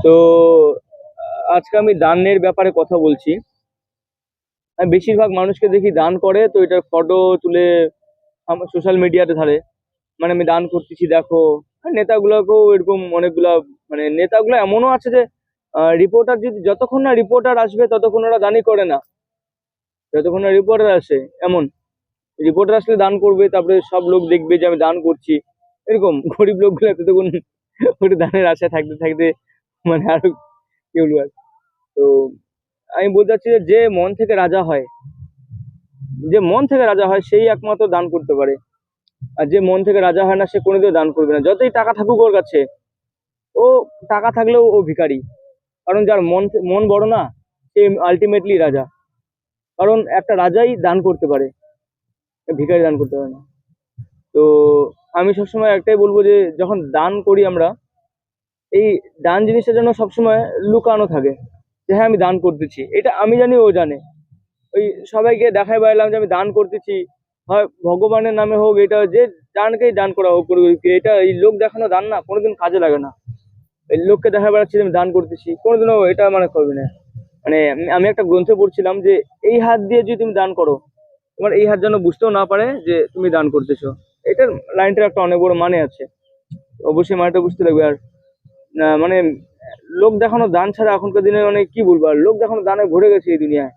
তো আজকে আমি দানের ব্যাপারে কথা বলছি। আমি বেশিরভাগ মানুষকে দেখি দান করে, তো এটার ফটো তুলে আমার সোশ্যাল মিডিয়াতে ছাড়ে। মানে আমি দান করতেছি দেখো। আর নেতাগুলোকেও এরকম অনেকগুলা, মানে নেতাগুলো এমনও আছে যে রিপোর্টার, যদি যতক্ষণ না রিপোর্টার আসবে ততক্ষণ ওরা দানই করে না। যতক্ষণ না রিপোর্টার আসে, এমন রিপোর্টার আসলে দান করবে, তারপরে সব লোক দেখবে যে আমি দান করছি। এরকম গরিব লোকগুলো ততক্ষণ ওটা দানের আশায় থাকতে থাকতে, মানে আরো কি বলবো আর। তো আমি বলতে চাচ্ছি যে যে মন থেকে রাজা হয়, যে মন থেকে রাজা হয় সেই একমাত্র দান করতে পারে। আর যে মন থেকে রাজা হয় না সে কোনোদিনও দান করবে না, যতই টাকা থাকুক ওর কাছে। ও টাকা থাকলেও ও ভিখারি। কারণ যার মন মন বড় না, সে আলটিমেটলি রাজা। কারণ একটা রাজাই দান করতে পারে, ভিখারি দান করতে পারে না। তো আমি সবসময় একটাই বলবো যে যখন দান করি আমরা, এই দান জিনিসটা যেন সবসময় লুকানো থাকে। যে হ্যাঁ আমি দান করতেছি, এটা আমি জানি ও জানে। ওই সবাইকে দেখাই বেড়ালাম যে আমি দান করতেছি, হয় ভগবানের নামে হোক, এটা যে দানকেই দান করা হোক এটা এই লোক দেখানো দান না, কোনোদিন কাজে লাগে না। এই লোককে দেখা বেড়াচ্ছি যে আমি দান করতেছি, কোনোদিনও এটা মানে করবি না। মানে আমি একটা গ্রন্থে পড়ছিলাম যে এই হাত দিয়ে যদি তুমি দান করো, তোমার এই হাত যেন বুঝতেও না পারে যে তুমি দান করতেছো। এটার লাইনটার একটা অনেক বড় মানে আছে। অবশ্যই মানেটা বুঝতে লাগবে। আর মানে লোক দেখানো দান ছাড়া এখনকার দিনে, মানে কি বলবো, আর লোক দেখানো দানে ভরে গেছে এই দুনিয়ায়।